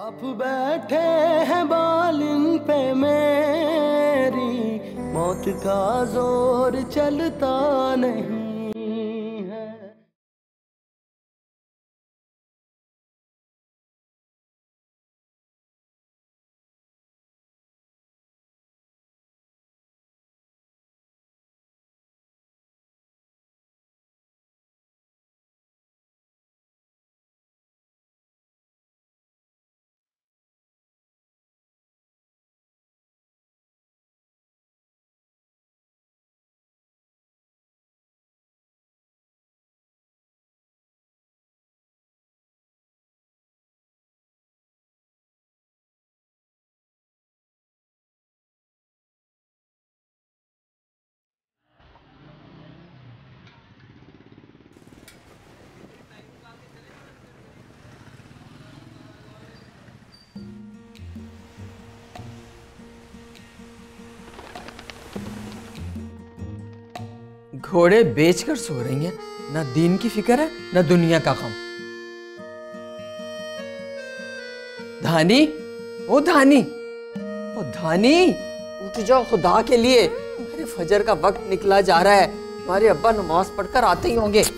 आप बैठे हैं बालिन पे मेरी, मौत का जोर चलता नहीं। घोड़े बेचकर सो रही हैं, ना दीन की फिक्र है ना दुनिया का गम। धानी, ओ धानी, ओ धानी, उठ जाओ खुदा के लिए, अरे फजर का वक्त निकला जा रहा है, तुम्हारे अब्बा नमाज पढ़कर आते ही होंगे। उठ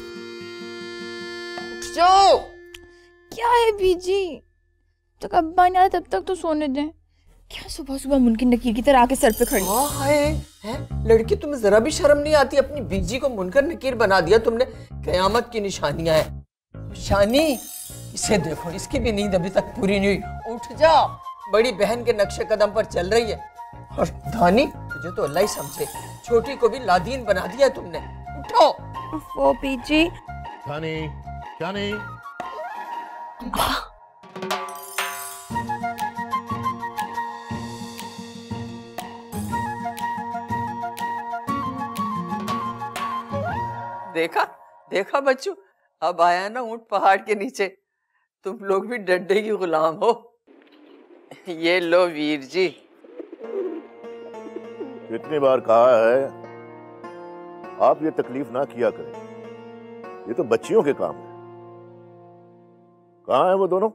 जाओ। क्या है बीजी, जब तक अब्बा नहीं आए तब तक तो सोने दें। क्या सुबह सुबह मुनकिन नकीर की तरह आके सर पे खड़ी। हाँ है लड़की, तुम्हें जरा भी शर्म नहीं आती? अपनी बीजी को मुनकर नकीर बना दिया तुमने। कयामत की निशानियां हैं। शानी, इसे देखो, इसकी भी नींद अभी तक पूरी नहीं हुई। उठ जा, बड़ी बहन के नक्शे कदम पर चल रही है। और धानी, तुझे तो अल्लाह ही समझे, छोटी को भी लादीन बना दिया तुमने। उठो। वो बीजी। शानी, शानी। देखा देखा बच्चों, अब आया ना ऊंट पहाड़ के नीचे। तुम लोग भी डंडे की गुलाम हो। ये लो वीर जी। कितनी बार कहा है आप ये तकलीफ ना किया करें, ये तो बच्चियों के काम है। कहाँ है वो दोनों?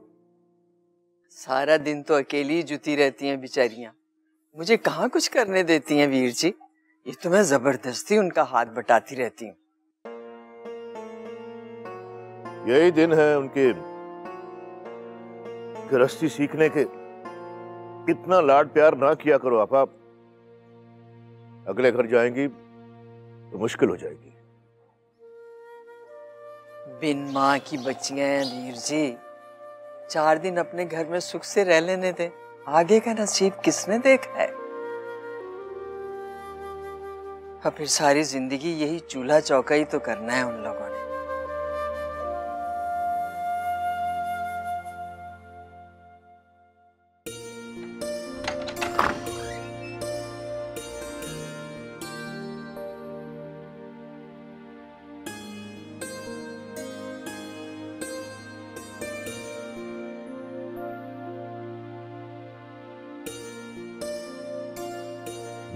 सारा दिन तो अकेली जुती रहती हैं बेचारियां, मुझे कहाँ कुछ करने देती हैं वीर जी। ये तो मैं जबरदस्ती उनका हाथ बटाती रहती हूँ। यही दिन है उनके गृहस्थी सीखने के। इतना लाड प्यार ना किया करो आप। अगले घर जाएंगी तो मुश्किल हो जाएगी। बिन माँ की बच्चियां हैं वीर जी, 4 दिन अपने घर में सुख से रह लेने दे, आगे का नसीब किसने देखा है। अब फिर सारी जिंदगी यही चूल्हा चौका ही तो करना है उन लोगों ने।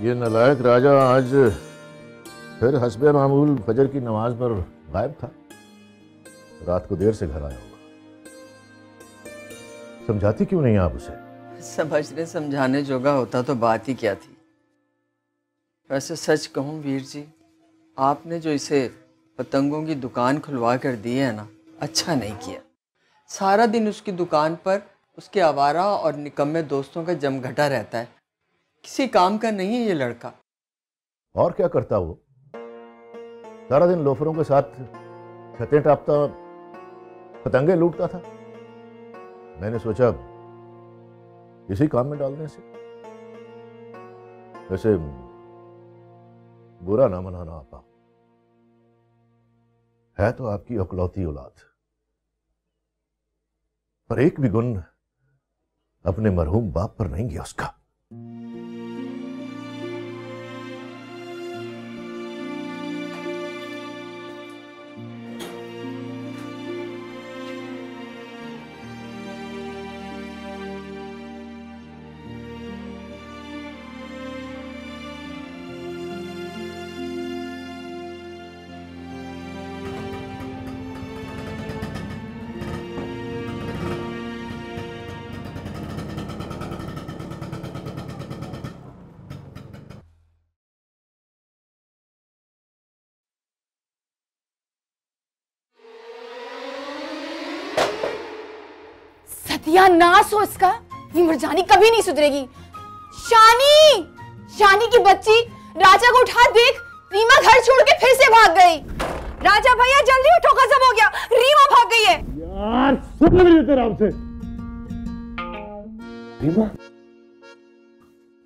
ये नालायक राजा आज फिर हस्बे मामूल फजर की नमाज पर गायब था। रात को देर से घर आया होगा। समझाती क्यों नहीं आप उसे? समझने समझाने जोगा होता तो बात ही क्या थी। वैसे सच कहूँ वीर जी, आपने जो इसे पतंगों की दुकान खुलवा कर दी है ना, अच्छा नहीं किया। सारा दिन उसकी दुकान पर उसके आवारा और निकम्मे दोस्तों का जमघटा रहता है, किसी काम का नहीं है ये लड़का। और क्या करता वो? सारा दिन लोफरों के साथ छतें टापता, पतंगे लूटता था। मैंने सोचा इसी काम में डालने से। वैसे बुरा ना मनाना आपा, है तो आपकी इकलौती औलाद, पर एक भी गुण अपने मरहूम बाप पर नहीं गया उसका। सत्यानाश हो इसका, ये मुरझानी कभी नहीं सुधरेगी। शानी, शानी की बच्ची, राजा को उठा, देख रीमा घर छोड़ के फिर से भाग गई। राजा भैया जल्दी उठो, गजब हो गया, रीमा भाग गई है। यार सुन ले मेरे आराम से। रीमा,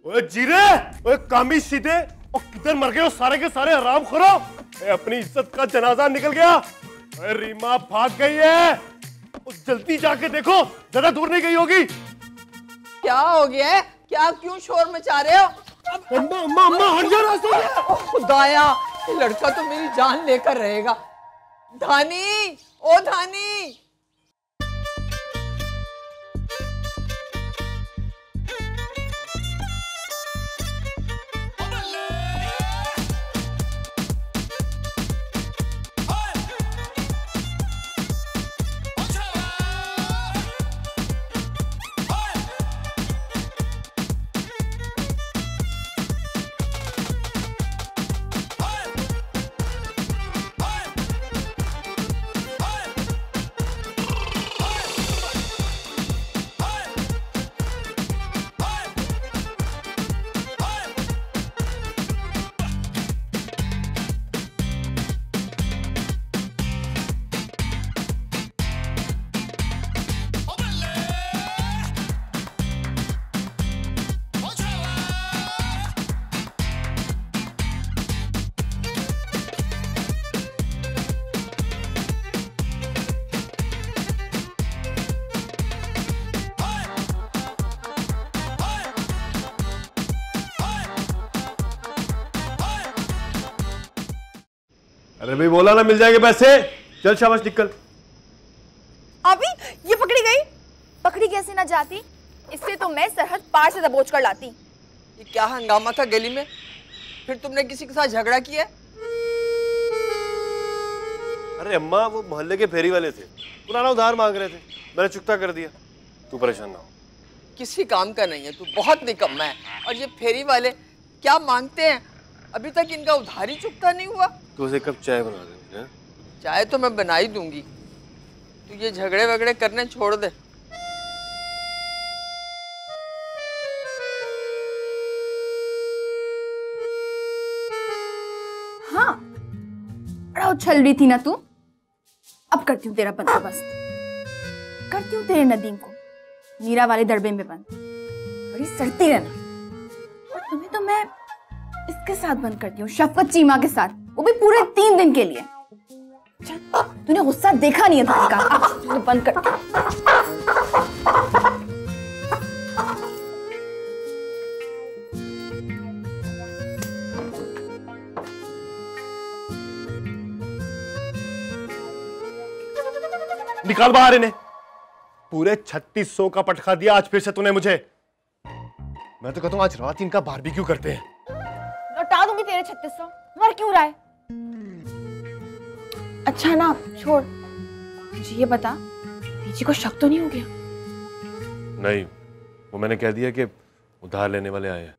ओए जीरे, ओए कामी सीधे, और किधर मर गए हो सारे के सारे हराम खोरो। अपनी इज्जत का जनाजा निकल गया। ओए रीमा भाग गई है, जल्दी जाके देखो, ज्यादा दूर नहीं गई होगी। क्या हो गया है? क्या क्यों शोर मचा रहे हो? अम्मा अम्मा अम्मा हट जा रास्ते से। खुदाया, ये लड़का तो मेरी जान लेकर रहेगा। धानी, ओ धानी। अरे भाई बोला ना मिल जाएंगे पैसे, चल शाबाश निकल। अभी ये पकड़ी गई, पकड़ी कैसे ना जाती, इससे तो मैं सरहद पार से दबोच कर लाती। ये क्या हंगामा था गली में? फिर तुमने किसी के साथ झगड़ा किया? अरे अम्मा वो मोहल्ले के फेरी वाले थे, पुराना उधार मांग रहे थे, मैंने चुकता कर दिया। तू परेशान ना हो। किसी काम का नहीं है, तू बहुत निकम्मा है। और ये फेरी वाले क्या मांगते हैं? अभी तक इनका उधार ही चुकता नहीं हुआ। तू उसे कब चाय बना दे। चाय तो मैं बना ही दूंगी, तू ये झगड़े वगड़े करने छोड़ दे। हाँ, बड़ा उछल रही थी ना तू, अब करती हूँ तेरा बंदोबस्त। करती हूँ तेरे नदीम को मीरा वाले दरबे में बंद, बड़ी सड़ती रहना। और तुम्हें तो मैं इसके साथ बंद करती हूँ, शफकत चीमा के साथ, वो भी पूरे 3 दिन के लिए। तूने गुस्सा देखा नहीं है धानी का, तूने बंद कर। निकाल बाहर इन्हें। पूरे 3600 का पटखा दिया आज फिर से तूने मुझे। मैं तो कहता हूँ आज रात इनका बारबेक्यू करते हैं। लौटा दूंगी तेरे 3600, मर क्यों रहा है? अच्छा ना छोड़, मुझे ये बता, बीजी को शक तो नहीं हो गया? नहीं, वो मैंने कह दिया कि उधार लेने वाले आए हैं।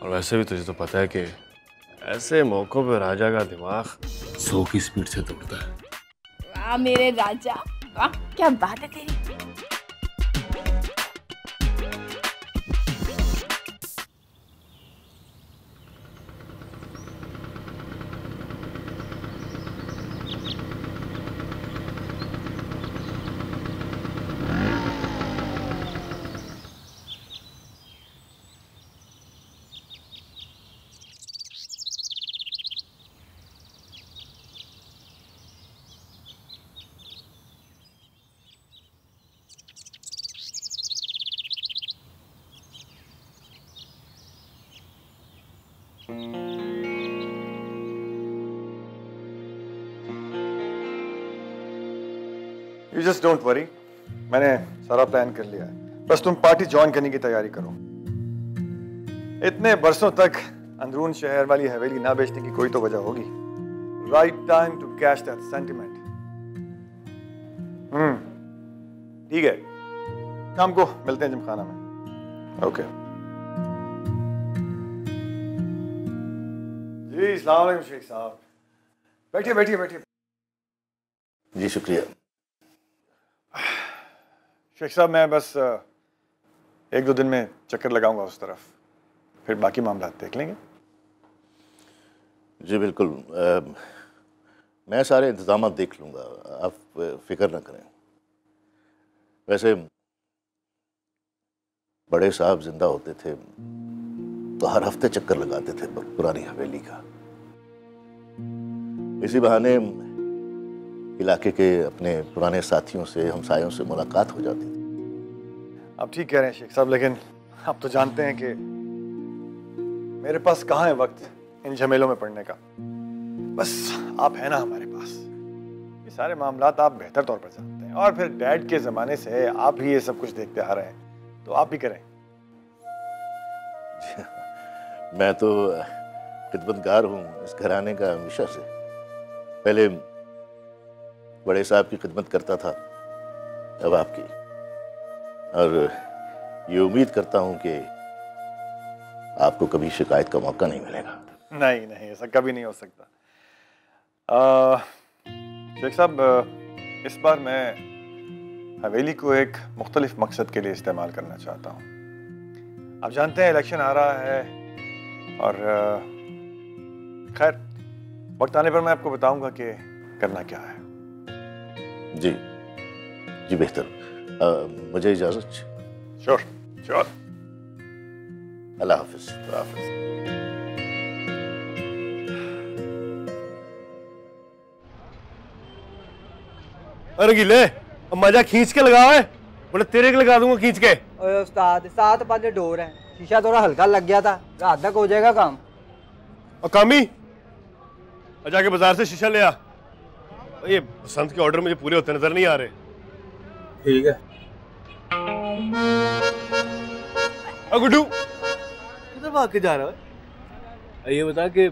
और वैसे भी तुझे तो पता है कि ऐसे मौकों पे राजा का दिमाग 100 की स्पीड से दौड़ता है। वाह मेरे राजा, वाह क्या बात है तेरी। You just don't worry. मैंने सारा प्लान कर लिया है, बस तुम पार्टी ज्वाइन करने की तैयारी करो। इतने बरसों तक अंदरून शहर वाली हवेली ना बेचने की कोई तो वजह होगी। Right time to cash that sentiment. ठीक है, शाम को मिलते हैं जिमखाना में। ओके जी, अस्सलाम वालेकुम शेख साहब। बैठिए बैठिए बैठिए। जी शुक्रिया। शेख साहब मैं बस 1-2 दिन में चक्कर लगाऊंगा उस तरफ, फिर बाकी मामला देख लेंगे। जी बिल्कुल, मैं सारे इंतजाम देख लूँगा, आप फिक्र ना करें। वैसे बड़े साहब जिंदा होते थे तो हर हफ्ते चक्कर लगाते थे पुरानी हवेली का। इसी बहाने इलाके के अपने पुराने साथियों से, हमसायों से मुलाकात हो जाती थी। आप ठीक कह रहे हैं शेख साहब, लेकिन आप तो जानते हैं कि मेरे पास कहाँ है वक्त इन झमेलों में पड़ने का। बस आप हैं ना हमारे पास, ये सारे मामलात आप बेहतर तौर पर जानते हैं, और फिर डैड के ज़माने से आप ही ये सब कुछ देखते आ रहे हैं, तो आप ही करें। मैं तो खिदमतगार हूँ इस घराने का हमेशा से। पहले बड़े साहब की खिदमत करता था, अब आपकी, और ये उम्मीद करता हूँ कि आपको कभी शिकायत का मौका नहीं मिलेगा। नहीं नहीं, ऐसा कभी नहीं हो सकता। शेख साहब, इस बार मैं हवेली को एक मुख्तलिफ मकसद के लिए इस्तेमाल करना चाहता हूँ। आप जानते हैं इलेक्शन आ रहा है, और खैर वक्त आने पर मैं आपको बताऊंगा कि करना क्या है। जी जी बेहतर, मुझे इजाजत। Sure sure. अल्लाह हाफिज। अरे गिले, अब मजा खींच के लगाओ है, बोले तेरे के लगा दूंगा खींच के। ओए उस्ताद, 7 पाले डोर है, शीशा थोड़ा हल्का लग गया था, रात तक हो जाएगा काम। और कामी, जाके बाजार से शीशा ले आ। ये बसंत के ऑर्डर मुझे पूरे होते नजर नहीं आ रहे। ठीक है। गुड्डू, किधर भाग के जा रहा है? ये बता कि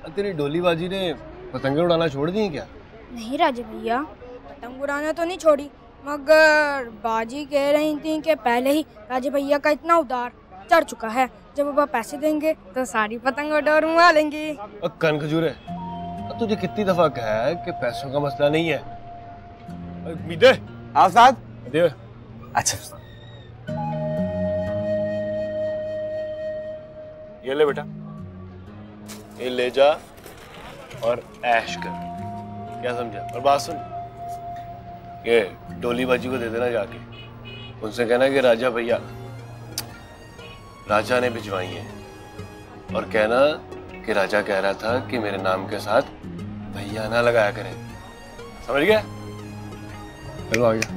तेरी डोलीबाजी ने पतंगे उड़ाना छोड़ दी क्या? नहीं राजे भैया, पतंग उड़ाना तो नहीं छोड़ी, मगर बाजी कह रही थी कि पहले ही राजे भैया का इतना उधार चढ़ चुका है, जब पापा पैसे देंगे तो सारी पतंग डोर उड़ा लेंगे। कन खजूरे, तुझे कितनी दफा कहा है कि पैसों का मसला नहीं है। मीदे, हाँ उस्ताद। दे। अच्छा ये ले बेटा, ये ले जा और ऐश कर, क्या समझा? और बात सुन, ये डोलीबाजी को दे देना जाके, उनसे कहना कि राजा ने भिजवाई है, और कहना कि राजा कह रहा था कि मेरे नाम के साथ भैया ना लगाया करें, समझ गया? चलो आ गया।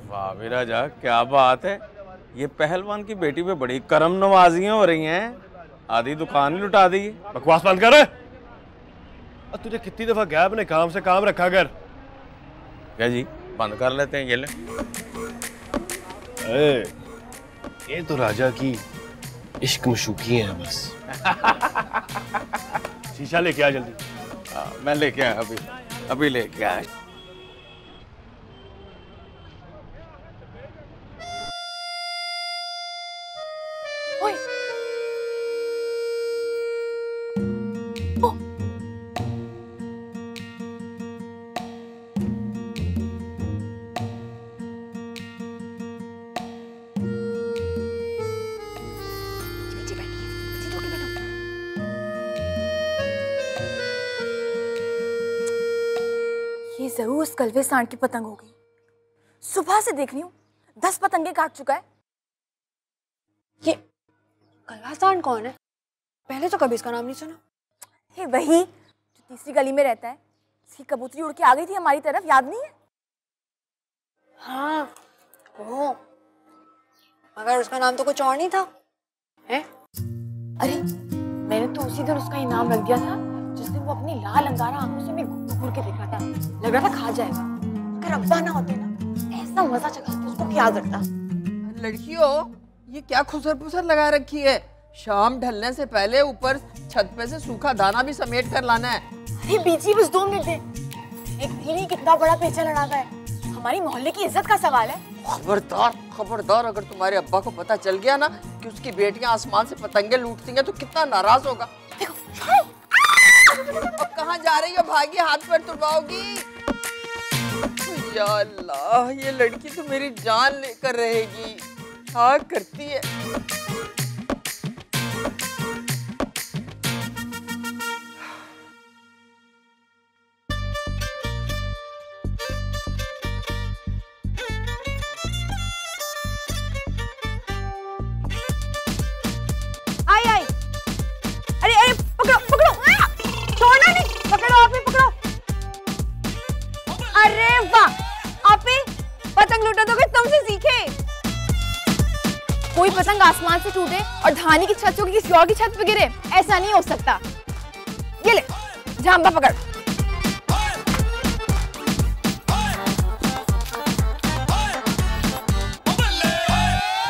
वाह भी राजा, क्या बात है, ये पहलवान की बेटी पे बड़ी करम नवाजियां हो रही हैं, आधी दुकान ही लुटा दी। बकवास बंद कर। तुझे कितनी दफा गया अपने काम से काम रखा कर। क्या जी, बंद कर लेते हैं, ये ले। ये तो राजा की इश्क मशूकी है बस। शीशा लेके आ जल्दी। मैं लेके आया, अभी लेके आया। जरूर उस कलवे सांड की पतंग होगी। सुबह से देख रही हूँ 10 पतंगे काट चुका है। ये कलवा सांड कौन है? पहले तो कभी इसका नाम नहीं सुना। ये वही जो तीसरी गली में रहता है, इसकी कबूतरी उड़ के आ गई थी हमारी तरफ, याद नहीं है? हाँ वो, मगर उसका नाम तो कुछ और नहीं था है? अरे मैंने तो उसी दिन उसका इनाम रख दिया था जिस दिन वो अपनी लाल अंगारा आंखों से मैं घूर के देख रहा था, लग रहा था खा जाएगा। अगर अब्बा ना होते ना, ऐसा मजा चखाते उसको याद रखता। लड़कियों, ये क्या खुसर पुसर लगा रखी है? शाम ढलने से पहले ऊपर छत पे से सूखा दाना भी समेट कर लाना है। अरे बीजी बस 2 मिनट दे। एक भी कितना बड़ा पेचा लड़ाता है, हमारी मोहल्ले की इज्जत का सवाल है। खबरदार खबरदार, अगर तुम्हारे अब्बा को पता चल गया ना कि उसकी बेटियां आसमान से पतंगे लूटती हैं तो कितना नाराज होगा। देखो अब कहाँ जा रही हो भागी, हाथ पर तुड़वाओगी? या अल्लाह, ये लड़की तो मेरी जान लेकर रहेगी। क्या करती है? आई आई, अरे अरे पकड़ो पकड़ो, छोड़ना नहीं, पकड़ो आप ही पकड़ो। अरे वाह, आप ही पतंग लूटा तो तुमसे सीखे। कोई पतंग आसमान से टूटे और धानी की छत से किसी और की छत पे गिरे, ऐसा नहीं हो सकता। ये ले झांबा पकड़।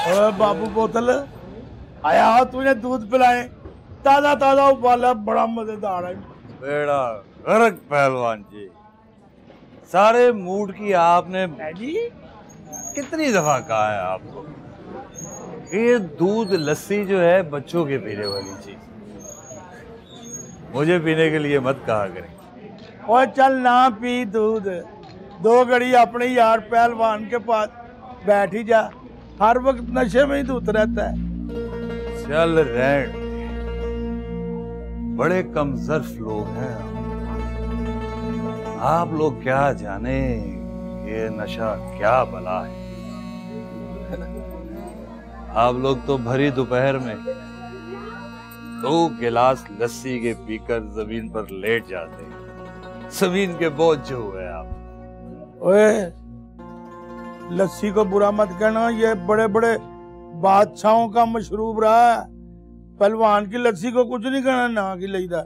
ओए बाबू बोतल आया, तूने दूध पिलाए, ताजा ताजा उबाला, बड़ा मजेदार है। बेड़ा गर्क पहलवान जी, सारे मूड की आपने जी कितनी दफा कहा है आपको, ये दूध लस्सी जो है बच्चों के पीने वाली चीज, मुझे पीने के लिए मत कहा करें। और चल ना पी दूध, 2 घड़ी अपने यार पहलवान के पास बैठ ही जा, हर वक्त नशे में ही धुत रहता है। चल रहन, बड़े कमजोर लोग हैं आप लोग, क्या जाने ये नशा क्या बला है। आप लोग तो भरी दोपहर में 2 गिलास लस्सी के पीकर जमीन पर लेट जाते हैं, जमीन के बोझ जो हुए आप। ओए लस्सी को बुरा मत कहना, ये बड़े बड़े बादशाहों का मशरूब रहा है, पहलवान की लस्सी को कुछ नहीं कहना, ना की लईदा।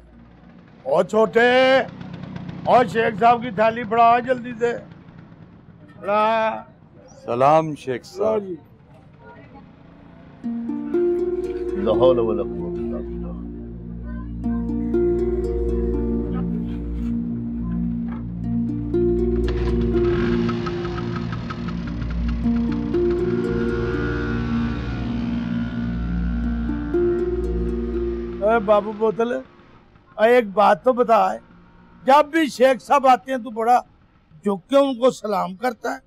और छोटे, और शेख साहब की थाली बढ़ा जल्दी से। सलाम शेख साहब। ला हौला वला कुव्वता इल्ला बिल्लाह। बाबू बोतल, एक बात तो बता, जब भी शेख साहब आते हैं तू बड़ा झुक के उनको सलाम करता है,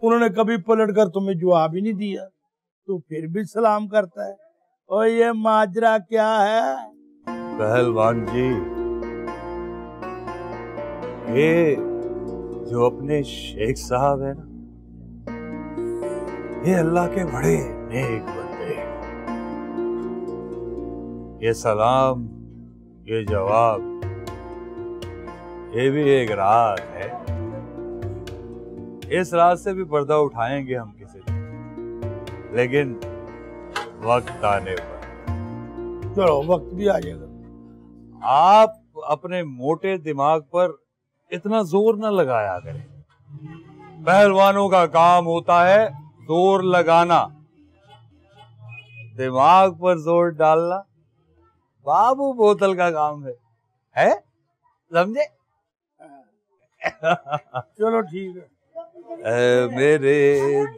उन्होंने कभी पलट कर तुम्हें जवाब ही नहीं दिया, तू फिर भी सलाम करता है। और ये माजरा क्या है? पहलवान जी, ये जो अपने शेख साहब है ना, ये अल्लाह के बड़े नेक बंदे हैं। ये सलाम, ये जवाब, ये भी एक राज है। इस राज से भी पर्दा उठाएंगे हम किसी दिन, लेकिन वक्त आने पर। चलो वक्त भी आ जाएगा। आप अपने मोटे दिमाग पर इतना जोर न लगाया करें, पहलवानों का काम होता है जोर लगाना, दिमाग पर जोर डालना बाबू बोतल का काम है? समझे? चलो ठीक है। मेरे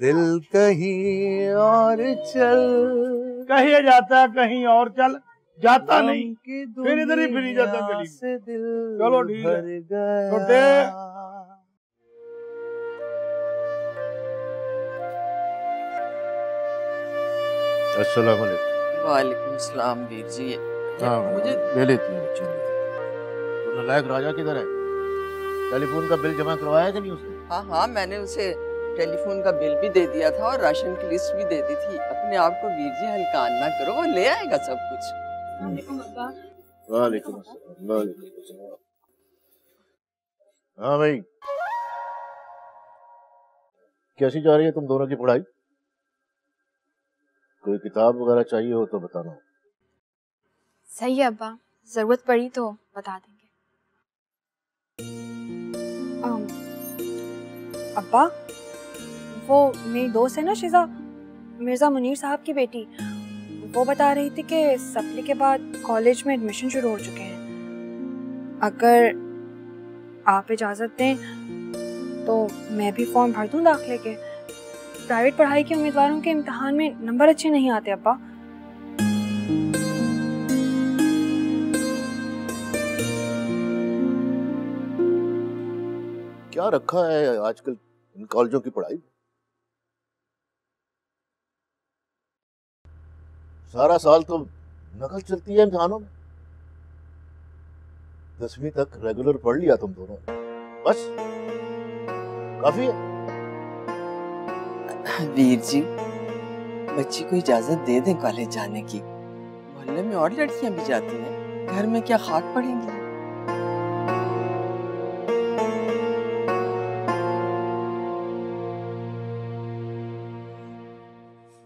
दिल कहीं और चल, कहीं जाता कहीं और चल, जाता नहीं, फिर इधर ही फिर जाता गली से दिल। चलो ठीक है छोटे। अस्सलाम वालेकुम। वालेकुम सलाम वीर जी। हाँ मुझे ले लेती है बच्चे। तो नालायक राजा किधर है? टेलीफोन का बिल जमा करवाया कि नहीं उसने? हाँ हाँ, मैंने उसे टेलीफोन का बिल भी दे दिया था और राशन की लिस्ट भी दे दी थी। अपने आप को वीर जी हल्कान ना करो, वो ले आएगा सब कुछ। वालेकुम अस्सलाम। हाँ भाई, कैसी जा रही है तुम दोनों की पढ़ाई? कोई किताब वगैरह चाहिए हो तो बताना। सही है अब्बा, जरूरत पड़ी तो बता देंगे। अब्बा, वो मेरी दोस्त है ना शिजा, मिर्जा मुनीर साहब की बेटी, वो बता रही थी कि सप्ली के बाद कॉलेज में एडमिशन शुरू हो चुके हैं। अगर आप इजाज़त दें तो मैं भी फॉर्म भर दूं दाखिले के। प्राइवेट पढ़ाई के उम्मीदवारों के इम्तिहान में नंबर अच्छे नहीं आते अब्बा। क्या रखा है आजकल इन कॉलेजों की पढ़ाई? सारा साल तो नकल चलती है इम्तिहानों में। 10वीं तक रेगुलर पढ़ लिया तुम दोनों, बस काफी है। वीर जी, बच्ची को इजाजत दे दें कॉलेज जाने की। मोहल्ले में और लड़कियां भी जाती हैं, घर में क्या खाक पड़ेंगी।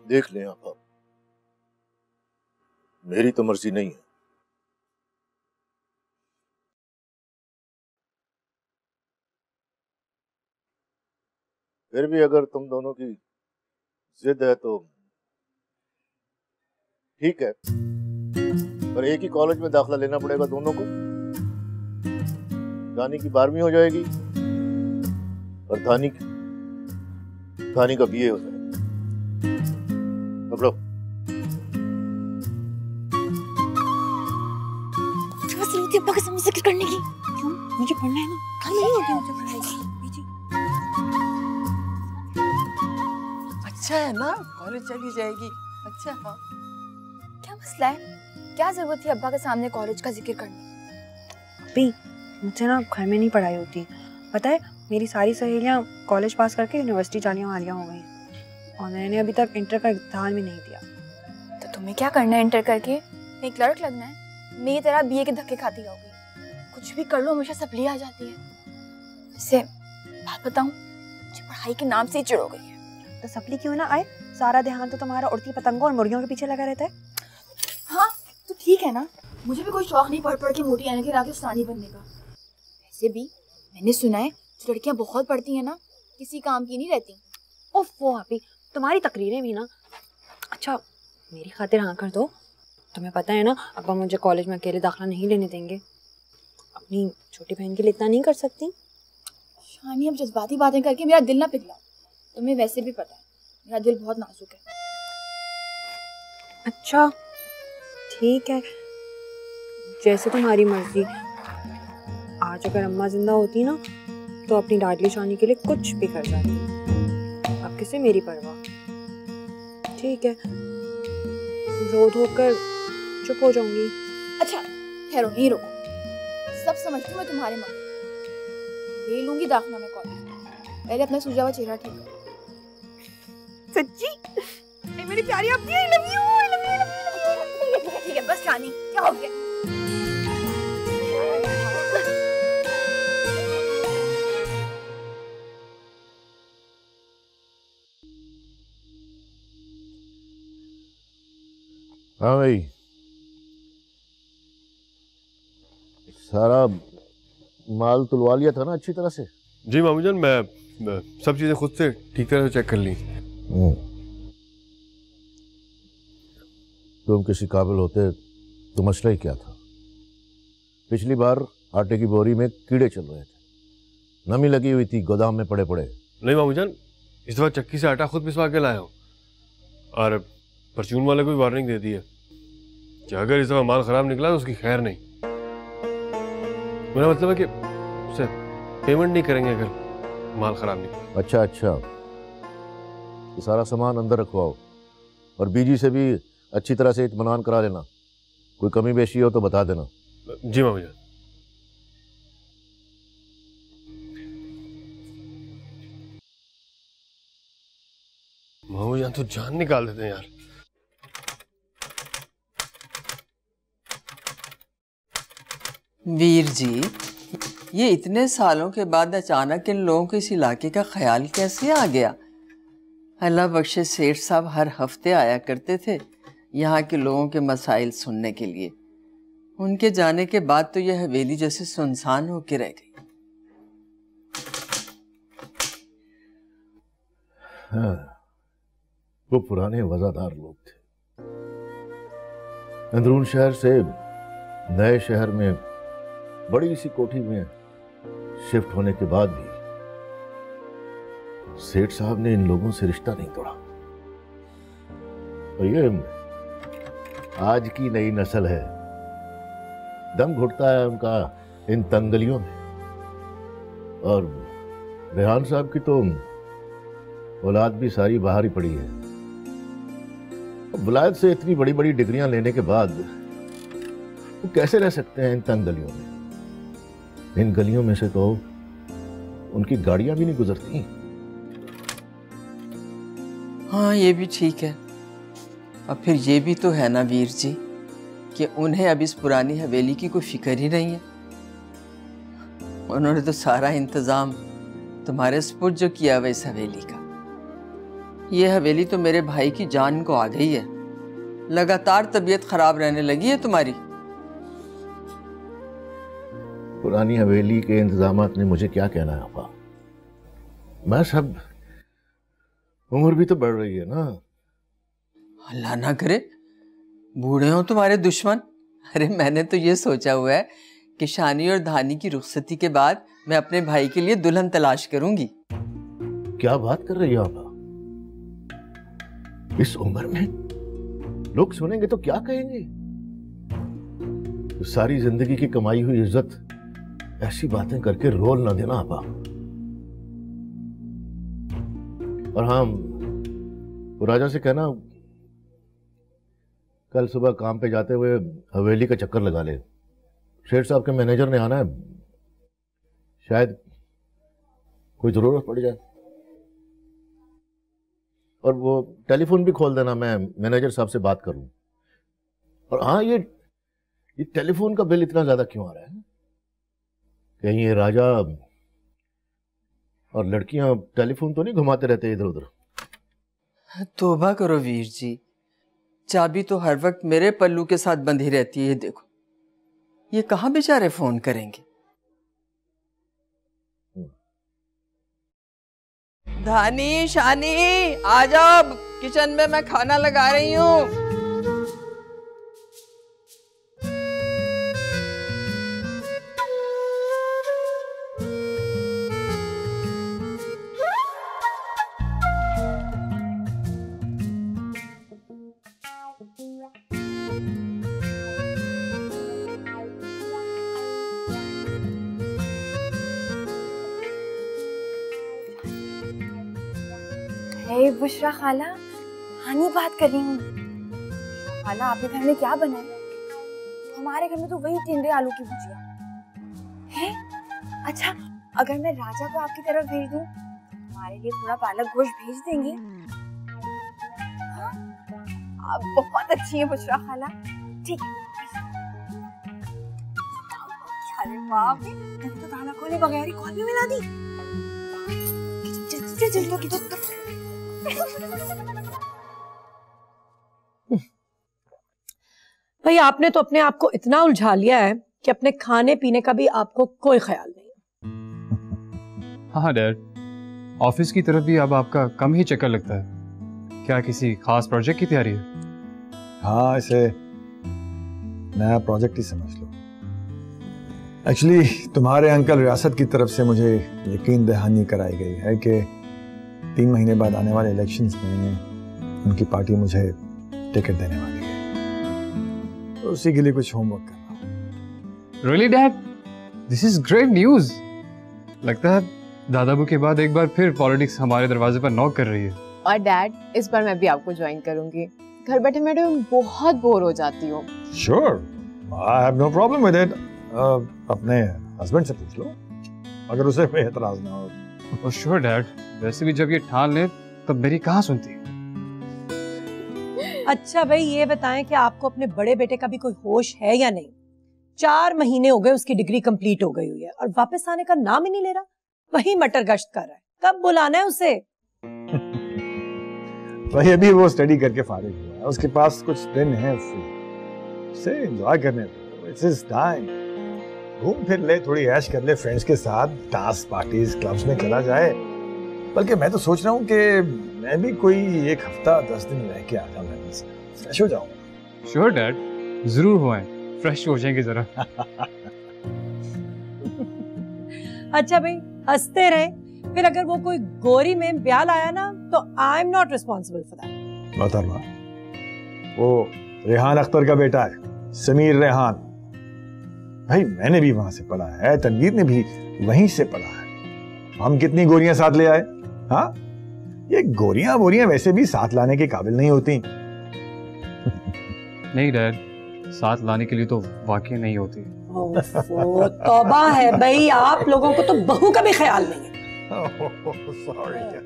देख लें आप, मेरी तो मर्जी नहीं है। फिर भी अगर तुम दोनों की जिद है तो ठीक है, पर एक ही कॉलेज में दाखिला लेना पड़ेगा दोनों को। दानी की 12वीं हो जाएगी और धानी का बीए हो जाएगा। पकड़ो। अब्बा के सामने जिक्र करने की क्यों? मुझे पढ़ना है ना, कल नहीं होती मुझे पढ़ाई। अच्छा है ना, कॉलेज चली जाएगी। अच्छा हाँ, क्या मसला है? क्या जरूरत थी अब्बा के सामने कॉलेज का जिक्र करने? अभी मुझसे ना घर में नहीं पढ़ाई होती। पता है, मेरी सारी सहेलियां कॉलेज पास करके यूनिवर्सिटी जानियां वालियां हो गई और मैंने अभी तक इंटर का इम्तिहान भी नहीं दिया। तो तुम्हें क्या करना है इंटर करके? एक क्लर्क लगना है? मेरी तरह बीए के धक्के खाती रहोगी। कुछ भी कर लो हमेशा सप्ली आ जाती है। इससे बात बताऊं, मुझे पढ़ाई के नाम से ही चिढ़ हो गई है। तो सप्ली क्यों ना आए, सारा ध्यान तो तुम्हारा उड़ती पतंगों और मुर्गियों के पीछे लगा रहता है। हाँ तो ठीक है ना, मुझे भी कोई शौक नहीं पढ़ के मोटी आने के राजस्थानी बनने का। वैसे भी मैंने सुना है जो लड़कियां बहुत पढ़ती हैं ना, किसी काम की नहीं रहती। ओफ वो आपी, तुम्हारी तकरीरें भी ना। अच्छा मेरी खातिर हाँ कर दो। तुम्हें पता है ना अब्बा मुझे कॉलेज में अकेले दाखिला नहीं लेने देंगे। अपनी छोटी बहन के लिए इतना नहीं कर सकती। शानी, अब जज्बाती बातें करके मेरा दिल ना पिघलाओ। तुम्हें वैसे भी पता है मेरा दिल बहुत नाजुक है। अच्छा ठीक है, जैसे तुम्हारी मर्जी। आज अगर अम्मा जिंदा होती ना तो अपनी लाडली शानी के लिए कुछ भी कर जाती। अब किसे मेरी परवाह। ठीक है, रो धो कर चुप हो जाऊंगी। अच्छा ठहरो, नहीं रुको। सब समझती हूँ मैं तुम्हारे मन। ले लूंगी दाखिला में कॉलेज, पहले अपना सूझा हुआ चेहरा ठीक करो। सच्ची मेरी प्यारी अपनी, I love you, I love you, I love you. ठीक है बस रानी, क्या हो गया? हाँ भाई, सारा माल तुलवा लिया था ना अच्छी तरह से? जी मामू जान, मैं सब चीजें खुद से ठीक तरह से चेक कर ली। तुम किसी काबिल होते तो मसला ही क्या था? पिछली बार आटे की बोरी में कीड़े चल रहे थे, नमी लगी हुई थी गोदाम में पड़े पड़े। नहीं मामू जान, इस बार चक्की से आटा खुद पिसवा के लाया हूँ और परचून वाले को भी वार्निंग दे दी है कि अगर इस दफा माल खराब निकला तो उसकी खैर नहीं। मेरा मतलब है कि उसे पेमेंट नहीं करेंगे अगर माल खराब निकला। अच्छा अच्छा, ये सारा सामान अंदर रखवाओ और बीजी से भी अच्छी तरह से इत्मीनान करा लेना। कोई कमी बेशी हो तो बता देना। जी मामू जान। मामू जान तो जान निकाल देते हैं यार। वीर जी, ये इतने सालों के बाद अचानक इन लोगों को इस इलाके का ख्याल कैसे आ गया? अल्लाह बख्शे सेठ साहब हर हफ्ते आया करते थे यहाँ के लोगों के मसाइल सुनने के लिए। उनके जाने के बाद तो यह हवेली जैसे सुनसान होकर रह गई। हाँ, वो पुराने वजादार लोग थे। अंदरून शहर से नए शहर में बड़ी सी कोठी में शिफ्ट होने के बाद भी सेठ साहब ने इन लोगों से रिश्ता नहीं तोड़ा। और ये आज की नई नस्ल है, दम घुटता है उनका इन तंगलियों में। और रेहान साहब की तो औलाद भी सारी बाहर ही पड़ी है। विलायत से इतनी बड़ी बड़ी डिग्रियां लेने के बाद वो कैसे रह सकते हैं इन तंग गलियों में? इन गलियों में से तो उनकी गाड़ियां भी नहीं गुजरती। हाँ, ये भी ठीक है। अब फिर ये भी तो है ना वीर जी कि उन्हें अब इस पुरानी हवेली की कोई फिक्र ही नहीं है। उन्होंने तो सारा इंतजाम तुम्हारे स्पुर्द जो किया हुआ इस हवेली का। ये हवेली तो मेरे भाई की जान को आ गई है। लगातार तबीयत खराब रहने लगी है तुम्हारी। पुरानी हवेली के इंतजामात ने मुझे क्या कहना है आपा? मैं सब, उम्र भी तो बढ़ रही है ना। अल्लाह ना करे बूढ़े हो तुम्हारे दुश्मन। अरे मैंने तो ये सोचा हुआ है कि शानी और धानी की रुखसती के बाद मैं अपने भाई के लिए दुल्हन तलाश करूंगी। क्या बात कर रही हो आपा? इस उम्र में लोग सुनेंगे तो क्या कहेंगे? तो सारी जिंदगी की कमाई हुई इज्जत ऐसी बातें करके रोल ना देना आपा। और हाँ, राजा से कहना कल सुबह काम पे जाते हुए हवेली का चक्कर लगा ले। शेठ साहब के मैनेजर ने आना है, शायद कोई जरूरत पड़ जाए। और वो टेलीफोन भी खोल देना, मैं मैनेजर साहब से बात करूं। और हाँ, ये टेलीफोन का बिल इतना ज्यादा क्यों आ रहा है? कहीं ये राजा और लड़कियां टेलीफोन तो नहीं घुमाते रहते इधर उधर? तौबा करो वीर जी, चाबी तो हर वक्त मेरे पल्लू के साथ बंधी रहती है। ये देखो, ये कहाँ बेचारे फोन करेंगे। धानी, शानी, आ जाओ, किचन में मैं खाना लगा रही हूँ। बुशरा खाला, हानी बात कर रही हूँ। खाला, आपके घर में क्या बना है? हमारे घर में तो वही टिंडे आलू की भुजिया है। अच्छा, अगर मैं राजा को आपकी तरफ भेज दूँ, हमारे लिए थोड़ा पालक गोश्त भेज देंगे? हाँ? आप बहुत अच्छी है बुशरा खाला। ठीक है। अरे वाह, तो ताला खोले बगैर ही कॉल भी मिला दी। चल भाई, आपने तो अपने आप को इतना उलझा लिया है कि अपने खाने पीने का भी आपको कोई ख्याल नहीं। हाँ डैड, ऑफिस की तरफ भी अब आपका कम ही चक्कर लगता है। क्या किसी खास प्रोजेक्ट की तैयारी है? हाँ, इसे नया प्रोजेक्ट ही समझ लो। एक्चुअली तुम्हारे अंकल रियासत की तरफ से मुझे यकीन दहानी कराई गई है कि 3 महीने बाद आने वाले इलेक्शंस में उनकी पार्टी मुझे टिकट देने वाली है। तो उसी के लिए कुछ होमवर्क करना। Really dad, this is great news. लगता है दादाबू के बाद एक बार फिर पॉलिटिक्स हमारे दरवाजे पर नॉक कर रही है। और डैड, इस बार मैं भी आपको ज्वाइन करूंगी। घर बैठे बैठे बहुत बोर हो जाती हूँ। Sure, I have no problem with it. अपने हस्बैंड से पूछ लो, अगर उसे कोई एतराज ना हो। Oh, sure डैड, वैसे भी जब ये ठान ले तब मेरी कहाँ सुनती। अच्छा भाई, ये बताएं कि आपको अपने बड़े बेटे का भी कोई होश है या नहीं? 4 महीने हो गए उसकी डिग्री कंप्लीट हो गई हुई है और वापस आने का नाम ही नहीं ले रहा। वही मटर गश्त कर रहा है। कब बुलाना है उसे? वही अभी वो स्टडी करके फारिग हुआ है, उसके पास कुछ दिन है फ्री, उसे एंजॉय करने दो। It's his time. घूम फिर ले, थोड़ी ऐश कर ले फ्रेंड्स के साथ, डांस पार्टीज क्लब्स में चला जाए। बल्कि मैं तो सोच रहा हूँ कि मैं भी कोई 1 हफ्ता 10 दिन रह के आ जाऊँ, फ्रेश हो जाऊँ। श्योर डैड, जरूर हो आए, फ्रेश हो जाएंगे जरा। अच्छा भाई, हंसते रहे। फिर अगर वो कोई गोरी में ब्याल आया ना, तो I am not responsible for that. मोहतरमा, वो रेहान अख्तर का बेटा है, समीर रेहान। भाई मैंने भी वहां से पढ़ा है, तनवीर ने भी वहीं से पढ़ा है। हम कितनी गोरियां साथ ले आए। हाँ, ये गोरियां बोरियां वैसे भी साथ लाने के काबिल नहीं होती। नहीं डैड, साथ लाने के लिए तो वाकई नहीं होती। ओफो, तौबा है भाई, आप लोगों को तो बहू का भी ख्याल नहीं है। सॉरी।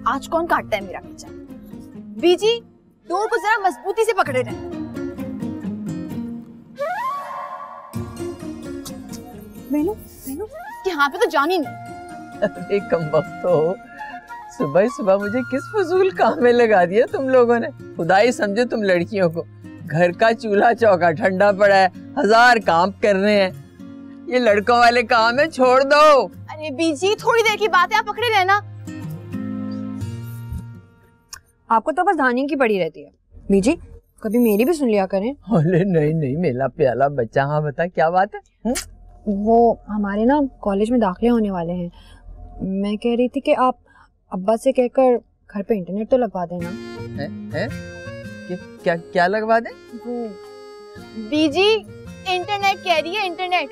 आज कौन काटता है मेरा पीछा? बीजी, डोर को जरा मजबूती से पकड़े रहे। मेनू, यहाँ पे तो जानी नहीं। अरे कम वक्त हो, सुबह सुबह मुझे किस फजूल काम में लगा दिया तुम लोगों ने। खुदा ही समझे तुम लड़कियों को, घर का चूल्हा चौका ठंडा पड़ा है, 1000 काम करने हैं। ये लड़कों वाले काम है, छोड़ दो। अरे बीजी, थोड़ी देर की बात है, आप पकड़े रहना। आपको तो बस धानी की पड़ी रहती है। बीजी, कभी मेरी भी सुन लिया करें। अरे नहीं नहीं, मेरा प्याला बच्चा। हाँ बता, क्या बात है? वो हमारे ना कॉलेज में दाखिले होने वाले हैं। मैं कह रही थी कि आप अब्बा से कहकर घर पे इंटरनेट तो लगवा देना। है? क्या लगवा दे? वो बीजी, इंटरनेट कह रही है, इंटरनेट।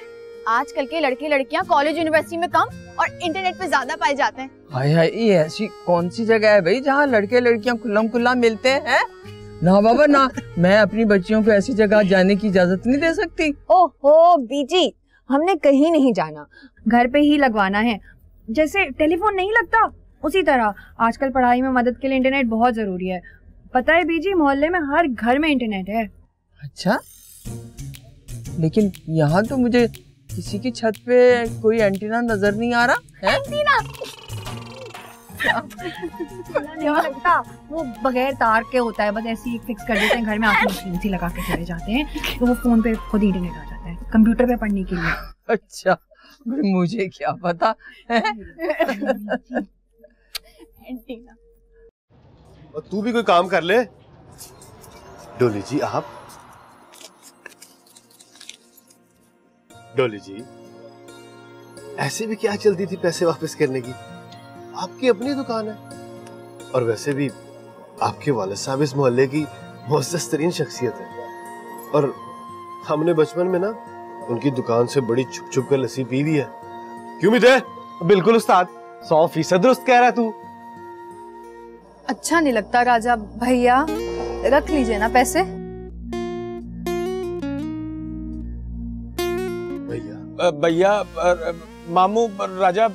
आजकल के लड़के लड़कियां कॉलेज यूनिवर्सिटी में कम और इंटरनेट पे ज्यादा पाए जाते हैं। हाय हाय, ये ऐसी कौन सी जगह है भाई जहाँ लड़के लड़कियां खुल्लम खुल्ला मिलते हैं? ना बाबा ना, मैं अपनी बच्चियों को ऐसी जगह जाने की इजाजत नहीं दे सकती। ओहो बीजी, हमने कहीं नहीं जाना, घर पे ही लगवाना है। जैसे टेलीफोन नहीं लगता, उसी तरह आजकल पढ़ाई में मदद के लिए इंटरनेट बहुत जरूरी है। पता है बीजी, मोहल्ले में हर घर में इंटरनेट है। अच्छा, लेकिन यहाँ तो मुझे किसी की छत पे कोई एंटीना नजर नहीं आ रहा है। एंटीना? नहीं लगता, वो बगैर तार के होता है, बस ऐसे ही फिक्स कर देते हैं घर में, आके मशीन सी लगा के चले जाते हैं, तो वो फोन पे खुद इंटरनेट आ जाता है कंप्यूटर पे पढ़ने के लिए। अच्छा, मुझे क्या पता है? एंटीना। और तू भी कोई काम कर ले। डोली जी, आप डोली जी, ऐसे भी क्या चलती थी पैसे वापस करने की? आपकी अपनी दुकान है, और वैसे भी आपके वालिद साहब इस मोहल्ले की मुअज़्ज़ज़ तरीन शख्सियत है, और हमने बचपन में ना उनकी दुकान से बड़ी छुप छुप कर लस्सी पी भी है। क्यों भी थे? बिल्कुल उस्ताद, 100% दुरुस्त कह रहा है तू। अच्छा नहीं लगता राजा भैया, रख लीजिए ना पैसे। भैया, मामू, राजा,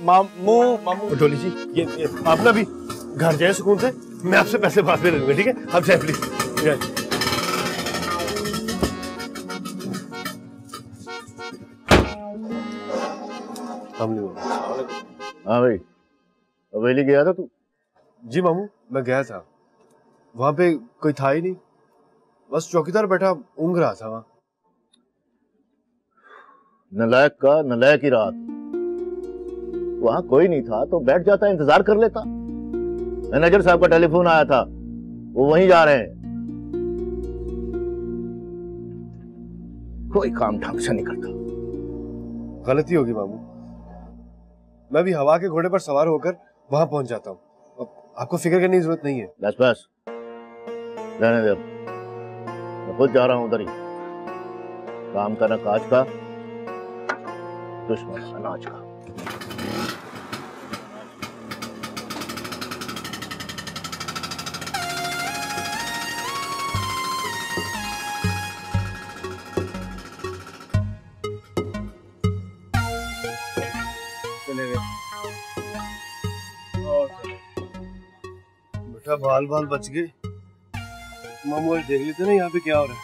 मामू। डोली जी, ये आप ना भी घर जाए सुकून से, मैं आपसे पैसे बाद में ले लूंगा, ठीक है? आप जाए प्लीज। हाँ भाई, हवेली गया था तू? जी मामू, मैं गया था, वहां पे कोई था ही नहीं, बस चौकीदार बैठा ऊँघ रहा था वहां। नलायक का नलायक ही रात, वहां कोई नहीं था तो बैठ जाता, इंतजार कर लेता। मैनेजर साहब का टेलीफोन आया था, वो वहीं जा रहे हैं। कोई काम ढंग से नहीं करता। गलती होगी मामू, मैं भी हवा के घोड़े पर सवार होकर वहां पहुंच जाता हूँ, आपको फिक्र करने की जरूरत नहीं है। बस बस रहने दे, मैं खुद जा रहा हूँ उधर ही। काम का न काज का, दुश्मन अनाज का। बेटा बाल बाल बच गए। मामू देख लेते ना यहाँ पे क्या हो रहा है,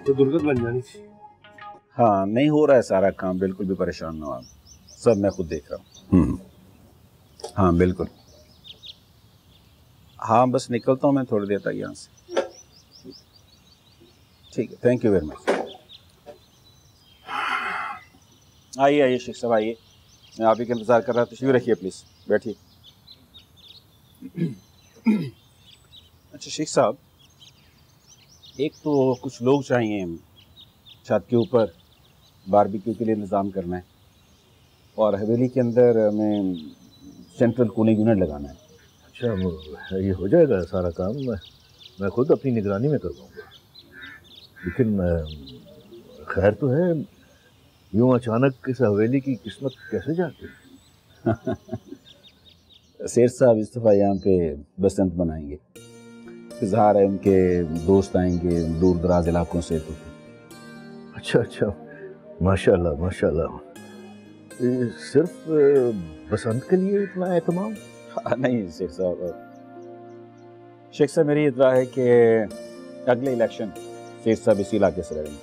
तो दुर्गत बन जानी थी। हाँ, नहीं हो रहा है सारा काम, बिल्कुल भी परेशान ना हो आप, सब मैं खुद देख रहा हूँ। हाँ बिल्कुल, हाँ बस निकलता हूँ मैं थोड़ी देर तक यहाँ से। ठीक है, थैंक यू वेरी मच। आइए आइए शेख साहब आइए, मैं आप ही का इंतज़ार कर रहा था। तशरीफ रखिए प्लीज़, बैठिए। अच्छा शेख साहब, एक तो कुछ लोग चाहिए, छत के ऊपर बारबेक्यू के लिए इंतज़ाम करना है, और हवेली के अंदर हमें सेंट्रल कूलिंग यूनिट लगाना है। अच्छा, ये हो जाएगा सारा काम? मैं खुद अपनी निगरानी में करवाऊंगा। लेकिन खैर तो है, यूं अचानक इस हवेली की किस्मत कैसे जाती? शेर साहब इस दफ़ा यहाँ पे बसंत बनाएंगे। इज़हार है उनके दोस्त आएंगे दूर दराज इलाकों से। तो अच्छा अच्छा, माशाल्लाह माशाल्लाह। सिर्फ बसंत के लिए इतना एहतमाम? नहीं शेख साहब मेरी इतला है कि अगले इलेक्शन शेख साहब इसी इलाके से रहेंगे,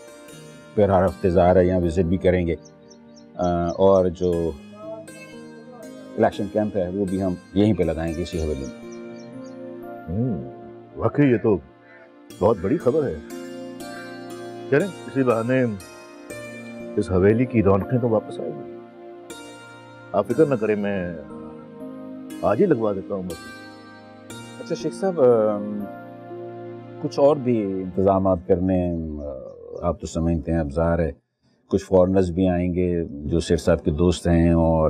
फिर हर हफ्ते ज़ाहिर है यहाँ विजिट भी करेंगे, और जो इलेक्शन कैंप है वो भी हम यहीं पे लगाएंगे इसी हवेली में। वाकई ये तो बहुत बड़ी खबर है। चलें, इसी बहाने इस हवेली की रौनकें तो वापस आएगी। आप फिक्र न करें, मैं आज ही लगवा देता हूँ। अच्छा शेख साहब, कुछ और भी इंतजाम करने, आप तो समझते हैं अब ज़ाहिर है कुछ फॉरेनर्स भी आएंगे जो शेख साहब के दोस्त हैं, और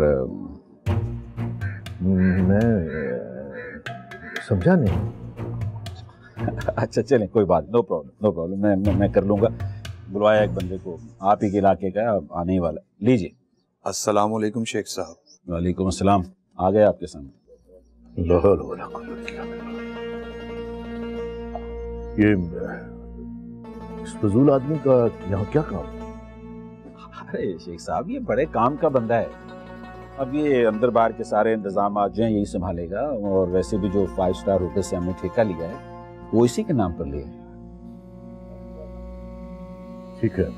मैं समझा नहीं। अच्छा चलें, कोई बात, नो प्रॉब्लम, मैं कर लूँगा। बुलवाया एक बंदे को, आप ही के इलाके का आने ही वाला। लीजिए। अस्सलाम वालेकुम शेख साहब। वालेकुम अस्सलाम। आ गए आपके सामने। ये इस फजूल आदमी का यहाँ क्या काम? अरे शेख साहब, ये बड़े काम का बंदा है। अब ये अंदर बाहर के सारे इंतजाम जो हैं यही संभालेगा, और वैसे भी जो 5 स्टार होटल से हमने ठेका लिया है वो इसी के नाम पर लिया है। ठीक है,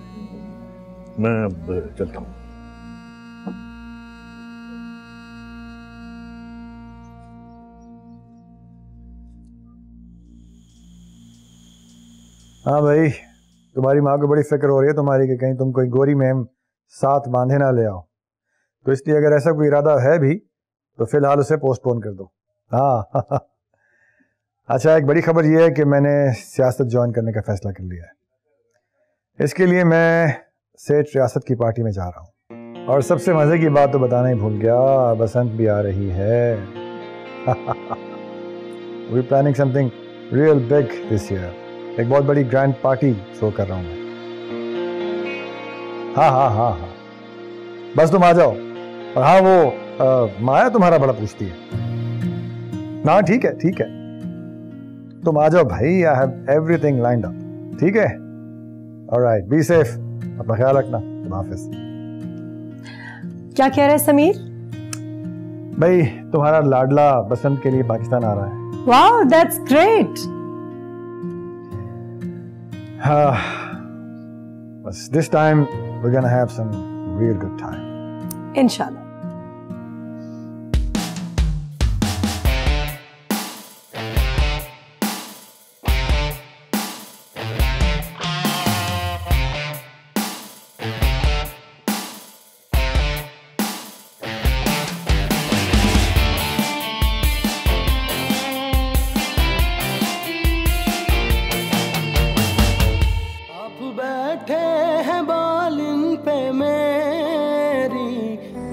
मैं अब चलता हूँ। हाँ भाई, तुम्हारी माँ को बड़ी फिक्र हो रही है तुम्हारी कि कहीं तुम कोई गोरी मैम साथ बांधे ना ले आओ, तो इसलिए अगर ऐसा कोई इरादा है भी तो फिलहाल उसे पोस्टपोन कर दो। हाँ अच्छा, एक बड़ी खबर यह है कि मैंने सियासत ज्वाइन करने का फैसला कर लिया है। इसके लिए मैं सेठ रियासत की पार्टी में जा रहा हूँ, और सबसे मजे की बात तो बताना ही भूल गया, बसंत भी आ रही है। We planning something real big this year. एक बहुत बड़ी ग्रैंड पार्टी शो कर रहा हूँ मैं। हाँ, बस तुम आ जाओ। और हाँ, वो माया तुम्हारा बड़ा पूछती है ना। ठीक है, तुम आ जाओ भाई, I have everything lined up. ठीक है, ऑलराइट, बी सेफ, अपना ख्याल रखना। हाफिज। क्या कह रहे हैं समीर? भाई, तुम्हारा लाडला बसंत के लिए पाकिस्तान आ रहा है। Wow, that's great. बस this time we're gonna have some real good time. इंशाल्लाह।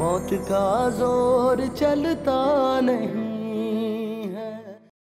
मौत का जोर चलता नहीं।